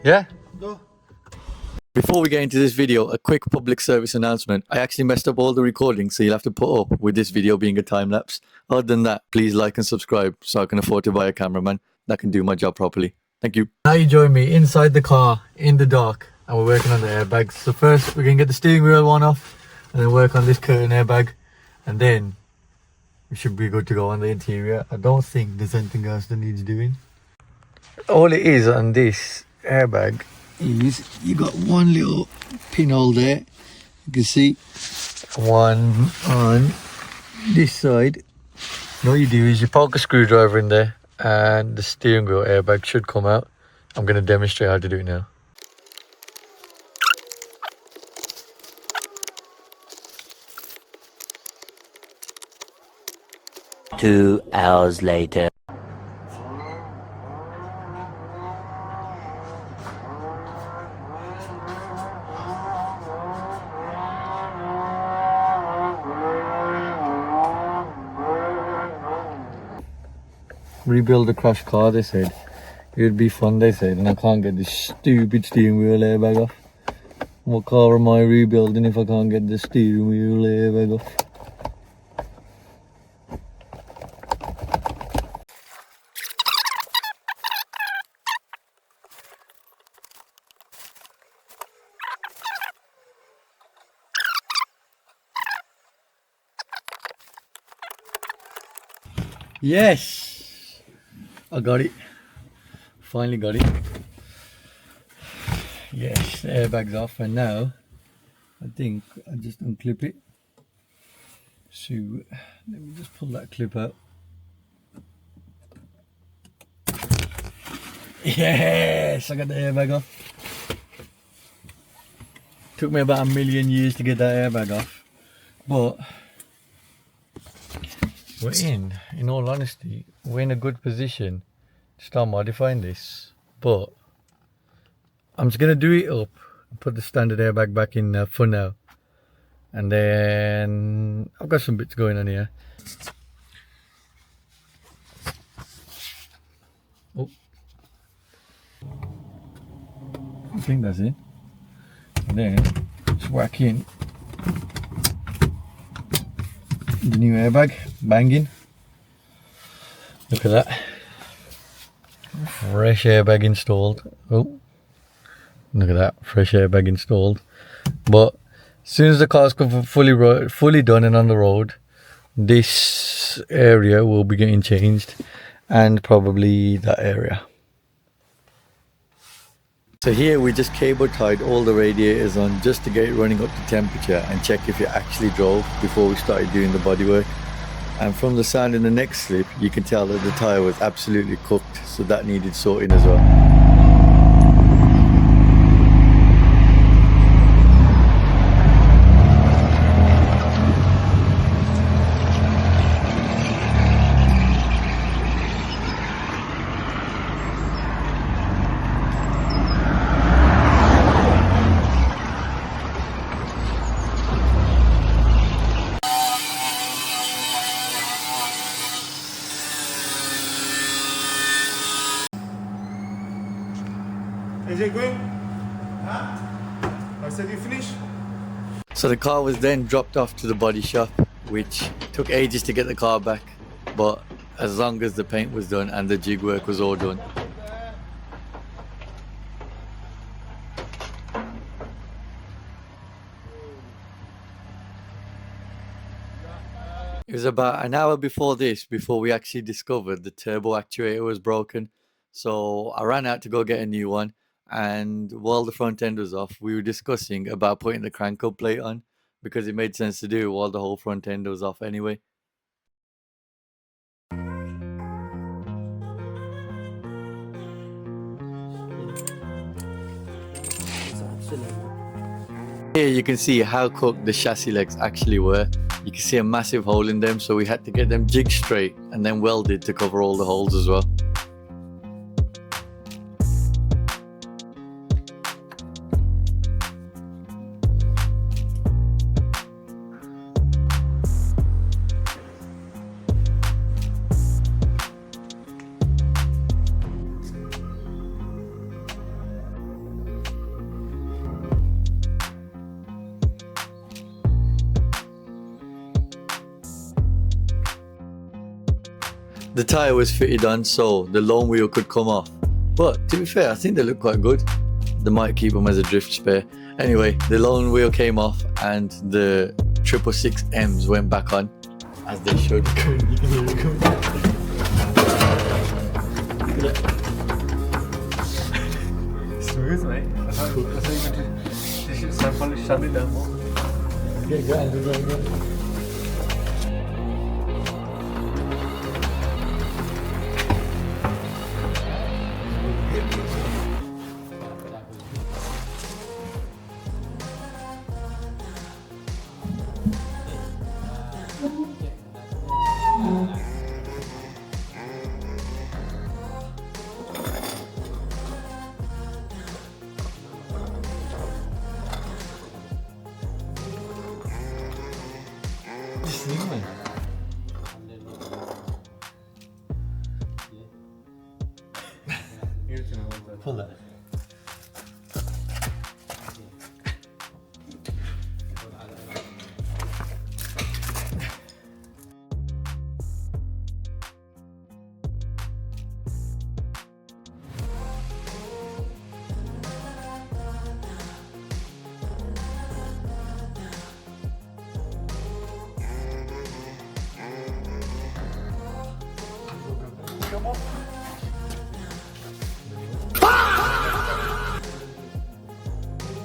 Yeah? Go. Before we get into this video, a quick public service announcement. I actually messed up all the recordings, so you'll have to put up with this video being a time lapse. Other than that, please like and subscribe so I can afford to buy a cameraman that can do my job properly. Thank you. Now you join me inside the car in the dark and we're working on the airbags. So first we're going to get the steering wheel one off and then work on this curtain airbag and then we should be good to go on the interior. I don't think there's anything else that needs doing. All it is on this airbag is you got one little pinhole there. You can see one on this side. And all you do is you poke a screwdriver in there and the steering wheel airbag should come out. I'm going to demonstrate how to do it now. Two hours later. Rebuild a crashed car, they said. It would be fun, they said, and I can't get this stupid steering wheel airbag off. What car am I rebuilding if I can't get the steering wheel airbag off? Yes! I got it. Finally got it. Yes, the airbag's off and now I think I just unclip it. So let me just pull that clip out. Yes, I got the airbag off. Took me about 1,000,000 years to get that airbag off, but in all honesty, we're in a good position to start modifying this. But I'm just gonna do it up and put the standard airbag back in for now, and then I've got some bits going on here. Oh, I think that's it. And then just whack in the new airbag, banging. Look at that. Fresh airbag installed. Oh, look at that, fresh airbag installed. But as soon as the car's fully done and on the road, this area will be getting changed, and probably that area. So here we just cable tied all the radiators on just to get it running up to temperature and check if it actually drove before we started doing the bodywork. And from the sound in the next slip, you can tell that the tyre was absolutely cooked, so that needed sorting as well. Is it going? Huh? I said you finished? So the car was then dropped off to the body shop, which took ages to get the car back, but as long as the paint was done and the jig work was all done. It was about an hour before this, before we actually discovered the turbo actuator was broken. So I ran out to go get a new one, and while the front end was off, we were discussing about putting the crank up plate on because it made sense to do while the whole front end was off anyway. Here you can see how cooked the chassis legs actually were. You can see a massive hole in them, so we had to get them jigged straight and then welded to cover all the holes as well. The tyre was fitted on so the lone wheel could come off. But to be fair, I think they look quite good. They might keep them as a drift spare. Anyway, the lone wheel came off and the 666Ms went back on as they should. You can hear it go. Smooth, mate. I thought you were going to probably shut it down more. Yeah, go ahead. Pull that.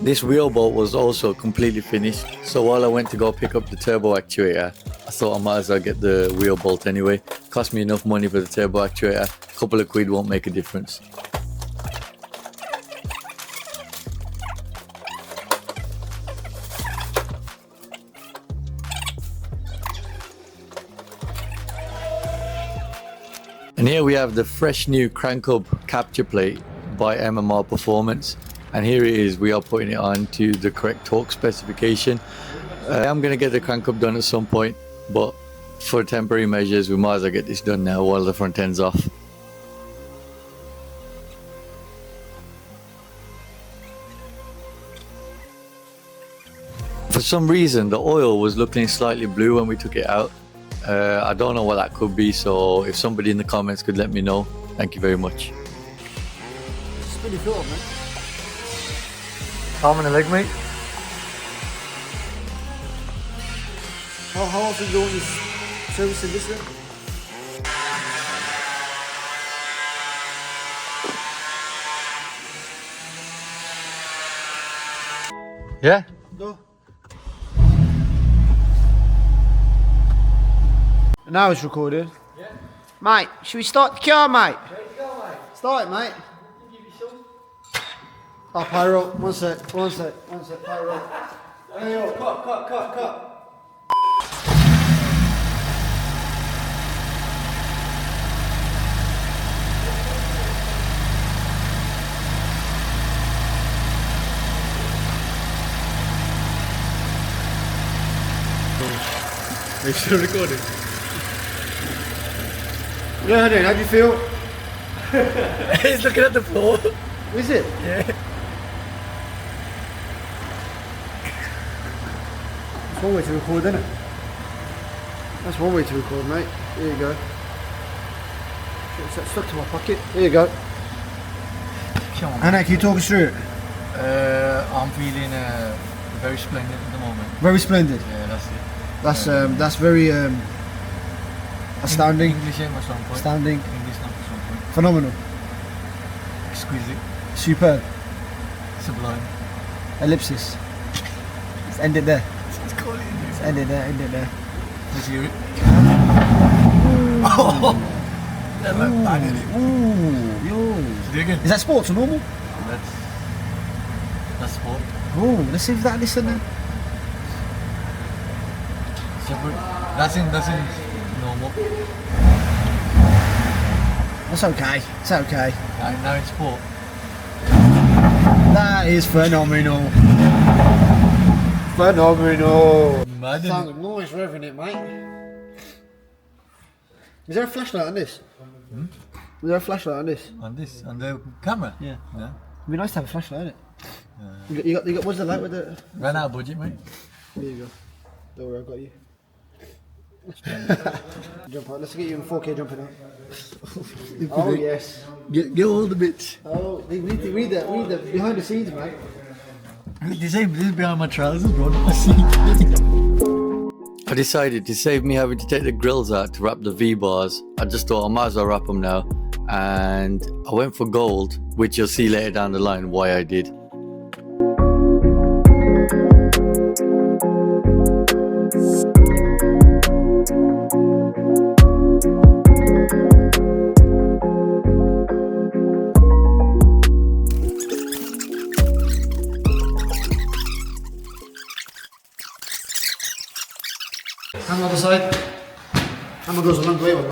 This wheel bolt was also completely finished, so while I went to go pick up the turbo actuator, I thought I might as well get the wheel bolt anyway. Cost me enough money for the turbo actuator, a couple of quid won't make a difference. And here we have the fresh new crank hub capture plate by MMR Performance. And here it is, we are putting it on to the correct torque specification. I'm going to get the crank hub done at some point, but for temporary measures we might as well get this done now while the front end's off. For some reason the oil was looking slightly blue when we took it out. I don't know what that could be, so if somebody in the comments could let me know, thank you very much. Spin your foot on, mate. Arm and a leg, mate. How often do you want this servicing this then? Yeah? Go. Now it's recorded. Yeah. Mate, should we start the car, mate? Ready to go, mate. Start it, mate. Give you some. Oh, pyro. One sec, pyro. Hey, yo, cut. Are you still recording? Yeah, then, how do you feel? He's looking at the floor. Is it? Yeah. That's one way to record, isn't it? That's one way to record, mate. Here you go. It's stuck to my pocket. Here you go. Come on. Anna, can you talk us through it? I'm feeling very splendid at the moment. Very splendid. Yeah, that's it. That's very astounding. English at some point. Astounding. English at some point. Phenomenal. Exquisite. Superb. Sublime. Ellipsis. Let's end it there. Let's call it in. Let's end it there. Let's hear it. Oh! That like banging it. Ooh, yo. Digging. Is that sports or normal? That's sport. Oh, let's see if that listen then. That's in normal. That's okay. It's okay. Now it's sport. That is phenomenal. Phenomenal. Mad, isn't Sounds nice revving it, mate. Is there a flashlight on this? Hmm? Is there a flashlight on this? On this? On the camera? Yeah. Yeah. It'd be nice to have a flashlight, innit? You got what's the light with the... Ran out of budget, mate. There you go. Don't worry, I've got you. Jump out. Let's get you in 4K jumping out. Oh yes. Get all the bits. Oh, we need to read the behind the scenes, mate. This is behind my trousers, bro. Not my seat. I decided to save me having to take the grills out to wrap the V-bars. I just thought I might as well wrap them now. And I went for gold, which you'll see later down the line why I did. Hand on the side. Hammer goes a long way.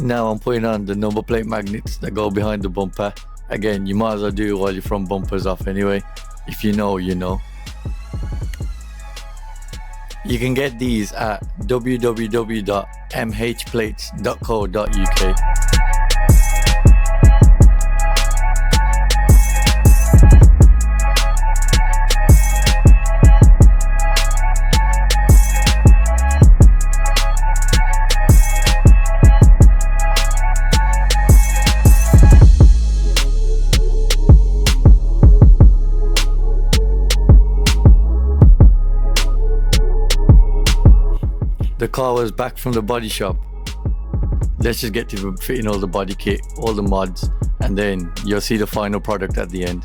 Now I'm putting on the number plate magnets that go behind the bumper. Again, you might as well do it while your front bumper's off anyway. If you know, you know. You can get these at www.mhplates.co.uk. The car was back from the body shop. Let's just get to fitting all the body kit, all the mods, and then you'll see the final product at the end.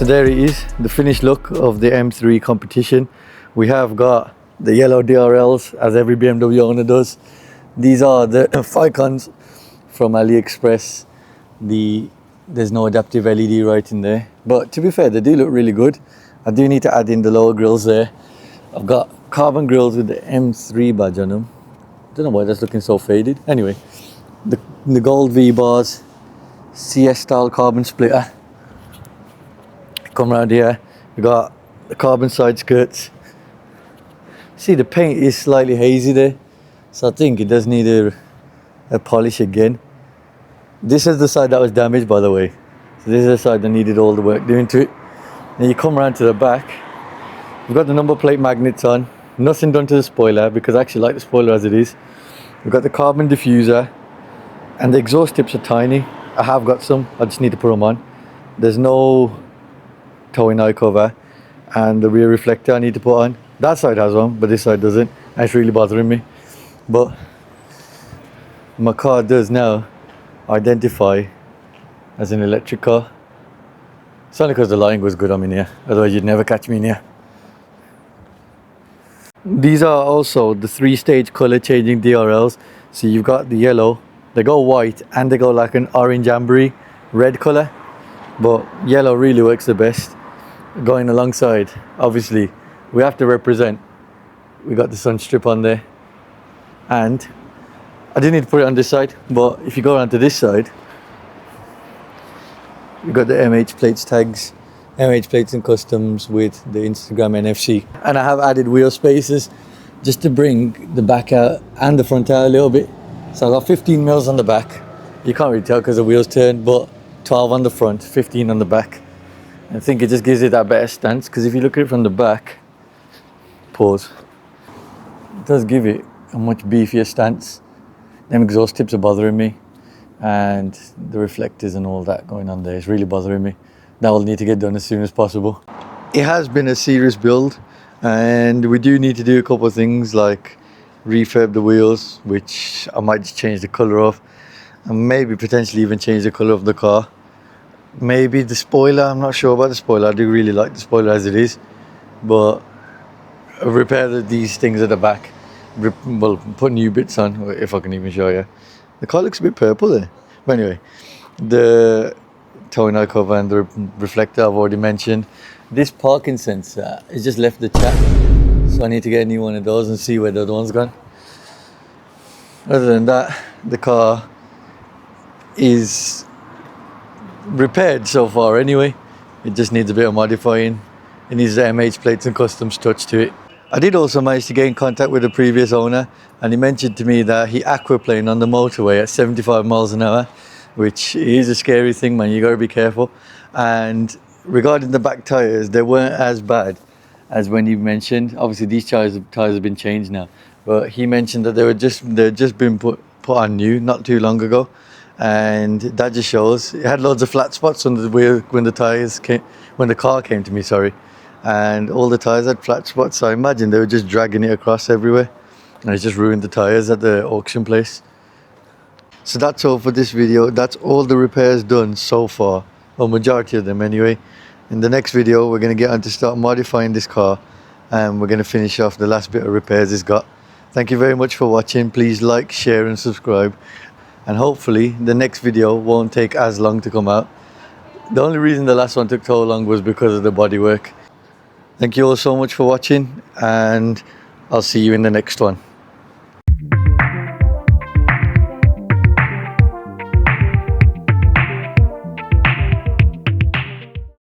there it is, the finished look of the M3 Competition. We have got the yellow DRLs, as every BMW owner does. These are the Ficons from AliExpress. There's no adaptive LED right in there, but to be fair, they do look really good. I do need to add in the lower grills there. I've got carbon grills with the M3 badge on them. Don't know why that's looking so faded. Anyway, the gold V-bars, CS style carbon splitter. Come around here, we got the carbon side skirts. See, the paint is slightly hazy there, so I think it does need a polish again. This is the side that was damaged, by the way. So this is the side that needed all the work doing to it. Then you come around to the back. We've got the number plate magnets on. Nothing done to the spoiler because I actually like the spoiler as it is. We've got the carbon diffuser, and the exhaust tips are tiny. I have got some, I just need to put them on. There's no towing eye cover, and the rear reflector I need to put on. That side has one, but this side doesn't, and it's really bothering me. But my car does now identify as an electric car. It's only because the lighting was good on me here, otherwise you'd never catch me in here. These are also the 3-stage color changing DRLs. So you've got the yellow, they go white, and they go like an orange ambery red color, but yellow really works the best. Going alongside, obviously we have to represent. We got the sun strip on there, and I didn't need to put it on this side, but if you go around to this side, you've got the MH plates tags, MH plates and customs with the Instagram NFC. And I have added wheel spacers just to bring the back out and the front out a little bit. So I got 15 mils on the back. You can't really tell because the wheels turn, but 12 on the front, 15 on the back. I think it just gives it that better stance, because if you look at it from the back, pause, it does give it a much beefier stance. Them exhaust tips are bothering me, and the reflectors and all that going on there is really bothering me. That will need to get done as soon as possible. It has been a serious build, and we do need to do a couple of things like refurb the wheels, which I might just change the colour of, and maybe potentially even change the colour of the car. Maybe the spoiler, I'm not sure about the spoiler. I do really like the spoiler as it is, but repair these things at the back. Well, put new bits on, if I can even show you. The car looks a bit purple there. But anyway, the towing eye cover and the reflector I've already mentioned. This parking sensor is just left the chat, so I need to get a new one of those and see where the other one's gone. Other than that, the car is repaired so far anyway. It just needs a bit of modifying. It needs the MH plates and customs touch to it. I did also manage to get in contact with the previous owner, and he mentioned to me that he aquaplaned on the motorway at 75 miles an hour, which is a scary thing, man. You gotta be careful. And regarding the back tires, they weren't as bad as when you mentioned. Obviously these tires have been changed now, but he mentioned that they'd just been put on new not too long ago, and that just shows. It had loads of flat spots on the wheel when the car came to me, sorry, and all the tires had flat spots. So I imagine they were just dragging it across everywhere, and it just ruined the tires at the auction place. So that's all for this video. That's all the repairs done so far, or majority of them anyway. In the next video we're going to get on to start modifying this car, and we're going to finish off the last bit of repairs it's got. Thank you very much for watching. Please like, share and subscribe, and hopefully the next video won't take as long to come out. The only reason the last one took so long was because of the bodywork. Thank you all so much for watching, and I'll see you in the next one.